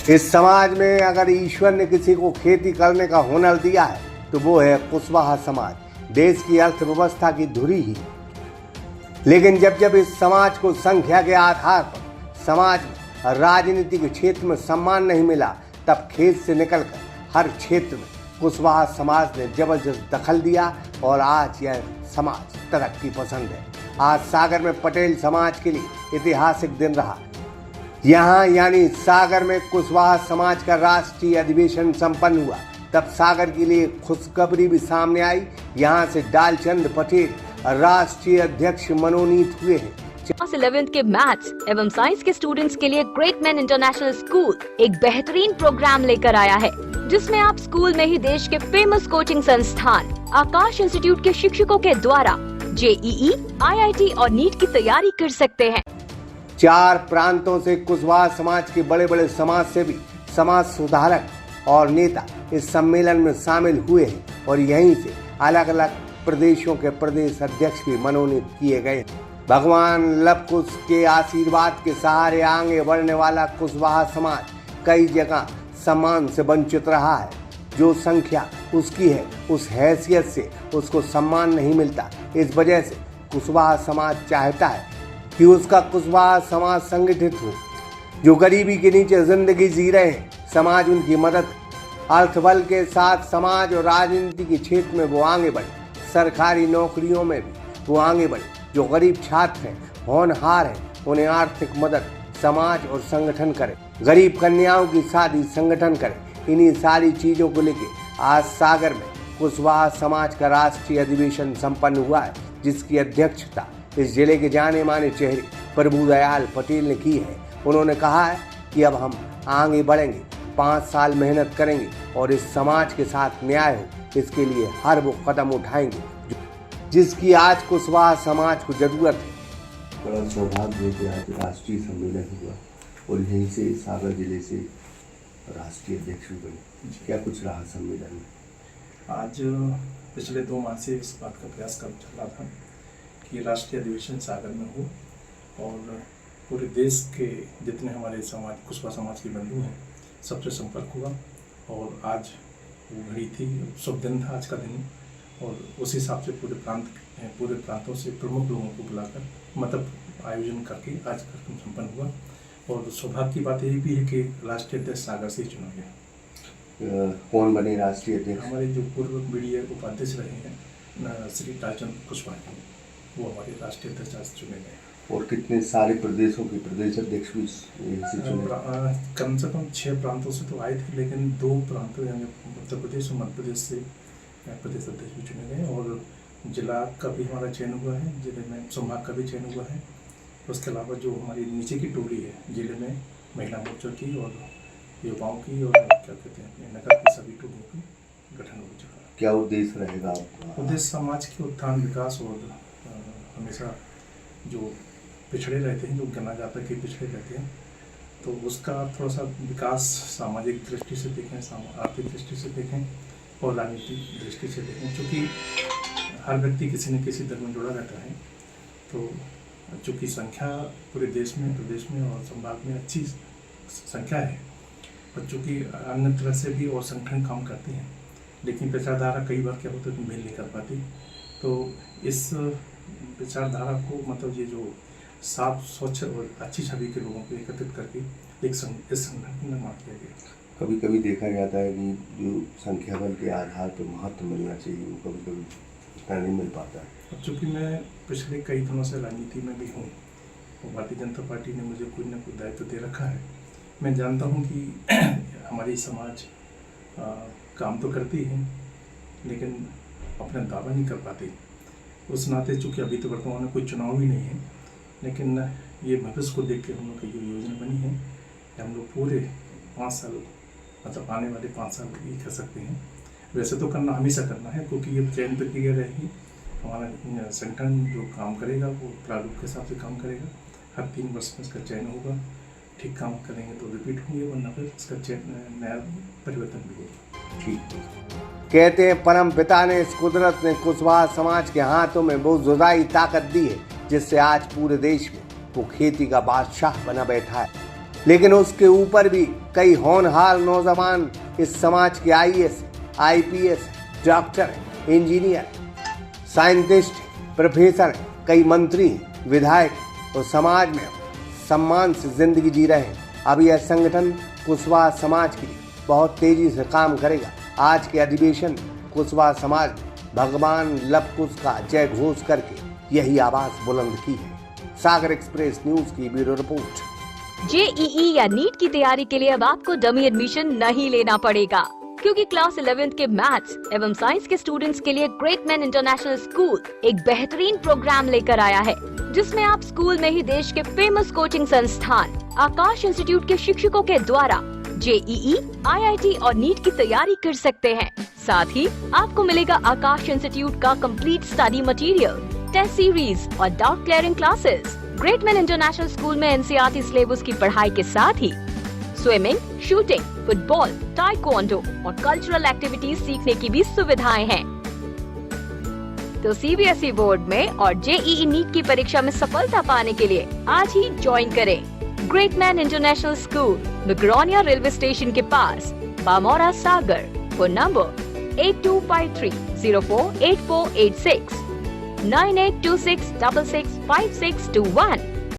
इस समाज में अगर ईश्वर ने किसी को खेती करने का हुनर दिया है तो वो है कुशवाहा समाज, देश की अर्थव्यवस्था की धुरी ही। लेकिन जब जब इस समाज को संख्या के आधार पर समाज में राजनीति के क्षेत्र में सम्मान नहीं मिला, तब खेत से निकलकर हर क्षेत्र में कुशवाहा समाज ने जबरदस्त दखल दिया और आज यह समाज तरक्की पसंद है। आज सागर में पटेल समाज के लिए ऐतिहासिक दिन रहा। यहाँ यानी सागर में कुशवाहा समाज का राष्ट्रीय अधिवेशन संपन्न हुआ। तब सागर के लिए खुशखबरी भी सामने आई। यहाँ से डालचंद पटेल राष्ट्रीय अध्यक्ष मनोनीत हुए हैं। क्लास 11th के मैथ्स एवं साइंस के स्टूडेंट्स के लिए ग्रेट मैन इंटरनेशनल स्कूल एक बेहतरीन प्रोग्राम लेकर आया है, जिसमें आप स्कूल में ही देश के फेमस कोचिंग संस्थान आकाश इंस्टीट्यूट के शिक्षकों के द्वारा JEE, IIT और नीट की तैयारी कर सकते हैं। 4 प्रांतों से कुशवाहा समाज के बड़े बड़े समाज सेवी, समाज सुधारक और नेता इस सम्मेलन में शामिल हुए हैं और यहीं से अलग अलग प्रदेशों के प्रदेश अध्यक्ष भी मनोनीत किए गए। भगवान लव कुश के आशीर्वाद के सहारे आगे बढ़ने वाला कुशवाहा समाज कई जगह सम्मान से वंचित रहा है। जो संख्या उसकी है, उस हैसियत से उसको सम्मान नहीं मिलता। इस वजह से कुशवाहा समाज चाहता है कि उसका कुशवाहा समाज संगठित हो। जो गरीबी के नीचे जिंदगी जी रहे हैं, समाज उनकी मदद, अर्थबल के साथ समाज और राजनीति के क्षेत्र में वो आगे बढ़े। सरकारी नौकरियों में भी वो आगे बढ़े। जो गरीब छात्र हैं, होनहार हैं, उन्हें आर्थिक मदद समाज और संगठन करे। गरीब कन्याओं की शादी संगठन करे। इन्हीं सारी चीज़ों को लेके आज सागर में कुशवाहा समाज का राष्ट्रीय अधिवेशन संपन्न हुआ है, जिसकी अध्यक्षता इस जिले के जाने माने चेहरे प्रभुदयाल पटेल ने की है। उन्होंने कहा है कि अब हम आगे बढ़ेंगे, 5 साल मेहनत करेंगे और इस समाज के साथ न्याय हो, इसके लिए हर वो कदम उठाएंगे जिसकी आज कुशवाहा समाज को जरूरत है। बड़ा सौभाग्य है कि आज राष्ट्रीय सम्मेलन हुआ और यहीं से सागर जिले से राष्ट्रीय अध्यक्ष बने। क्या कुछ रहा सम्मेलन में? आज पिछले 2 माह से इस बात का प्रयास कर चल रहा था कि राष्ट्रीय अधिवेशन सागर में हो और पूरे देश के जितने हमारे समाज कुशवाहा समाज के बंधु हैं सबसे संपर्क हुआ और आज वो घड़ी थी, शुभ दिन था आज का दिन और उस हिसाब से पूरे प्रांतों से प्रमुख लोगों को बुलाकर मतलब आयोजन करके आज कार्यक्रम संपन्न हुआ। और सौभाग्य की बात यही भी है कि राष्ट्रीय अध्यक्ष सागर से ही चुना गया। कौन बने राष्ट्रीय अध्यक्ष? हमारे जो पूर्व BDA उपाध्यक्ष रहे हैं श्री डालचंद कुशवाहा, वो हमारे राष्ट्रीय अध्यक्ष आज चुने गए। और कितने सारे प्रदेशों के प्रदेश अध्यक्ष भी से चुने? कम से कम 6 प्रांतों से तो आए थे, लेकिन 2 प्रांतों यानी उत्तर प्रदेश और मध्य प्रदेश से प्रदेश अध्यक्ष भी चुने गए और जिला का भी हमारा चयन हुआ है, जिले में संभाग का भी चयन हुआ है। उसके अलावा जो हमारी नीचे की टोली है जिले में महिला मोर्चा की और युवाओं की और क्या कहते हैं नगर की सभी टोलियों की गठन हो चुका है। क्या उद्देश्य रहेगा आपका? उद्देश्य समाज के उत्थान विकास और हमेशा जो पिछड़े रहते हैं, जो गिना जाता है कि पिछड़े रहते हैं, तो उसका थोड़ा सा विकास सामाजिक दृष्टि से देखें, आर्थिक दृष्टि से देखें और राजनीतिक दृष्टि से देखें। क्योंकि हर व्यक्ति किसी न किसी धर्म में जुड़ा रहता है, तो चूँकि संख्या पूरे देश में, प्रदेश में और संभाग में अच्छी संख्या है और चूँकि अन्य तरह से भी और संगठन काम करते हैं, लेकिन विचारधारा कई बार क्या होता है कि मेल नहीं कर पाती। तो इस विचारधारा को मतलब ये जो साफ स्वच्छ और अच्छी छवि के लोगों को एकत्रित करके इस संगठन का निर्माण किया गया। कभी कभी देखा जाता है कि जो संख्या बल के आधार पर महत्व मिलना चाहिए वो कभी कभी उतना नहीं मिल पाता है। अब चूँकि मैं पिछले कई दिनों से राजनीति में भी हूँ और भारतीय जनता पार्टी ने मुझे कोई ना कोई दायित्व दे रखा है। मैं जानता हूँ कि हमारी समाज काम तो करती है लेकिन अपना दावा नहीं कर पाती। उस नाते चूँकि अभी तो वर्तमान में कोई चुनाव भी नहीं है, लेकिन ये भविष्य को देख के हम लोग की जो योजना बनी है कि हम लोग पूरे 5 साल मतलब आने वाले 5 साल ये कह सकते हैं। वैसे तो करना हमेशा करना है क्योंकि ये चयन प्रक्रिया रहेगी। हमारा संगठन जो काम करेगा वो प्रारूप के हिसाब से काम करेगा। हर 3 वर्ष में इसका चयन होगा। ठीक काम करेंगे तो रिपीट होंगे, वरना फिर इसका नया परिवर्तन भी होगा। ठीक। कहते हैं परम पिता ने, इस कुदरत ने कुशवाहा समाज के हाथों में वो जुदाई ताकत दी है जिससे आज पूरे देश में वो खेती का बादशाह बना बैठा है। लेकिन उसके ऊपर भी कई होनहार नौजवान इस समाज के IAS, IPS, doctor, engineer, scientist, professor, कई मंत्री, विधायक और समाज में सम्मान से जिंदगी जी रहे हैं। अब यह संगठन कुशवाहा समाज के लिए बहुत तेजी से काम करेगा। आज के अधिवेशन कुशवाहा समाज ने भगवान लव कुश का जय घोष करके यही आवाज बुलंद की है। सागर एक्सप्रेस न्यूज की ब्यूरो रिपोर्ट। जेईई या नीट की तैयारी के लिए अब आपको डमी एडमिशन नहीं लेना पड़ेगा, क्योंकि क्लास 11th के मैथ्स एवं साइंस के स्टूडेंट्स के लिए ग्रेट मैन इंटरनेशनल स्कूल एक बेहतरीन प्रोग्राम लेकर आया है, जिसमें आप स्कूल में ही देश के फेमस कोचिंग संस्थान आकाश इंस्टीट्यूट के शिक्षकों के द्वारा जेईई, आईआईटी और नीट की तैयारी कर सकते हैं। साथ ही आपको मिलेगा आकाश इंस्टीट्यूट का complete study material, test series और doubt clearing classes. Great man international school में एनसीईआरटी सिलेबस की पढ़ाई के साथ ही स्विमिंग, शूटिंग, फुटबॉल, ताइक्वांडो और कल्चरल एक्टिविटीज सीखने की भी सुविधाएं हैं। तो सीबीएसई बोर्ड में और जेईई नीट की परीक्षा में सफलता पाने के लिए आज ही ज्वाइन करें ग्रेट मैन इंटरनेशनल स्कूल, बिग्रोनिया रेलवे स्टेशन के पास, बामौरा, सागर। Phone number 8253048486, 9826665621।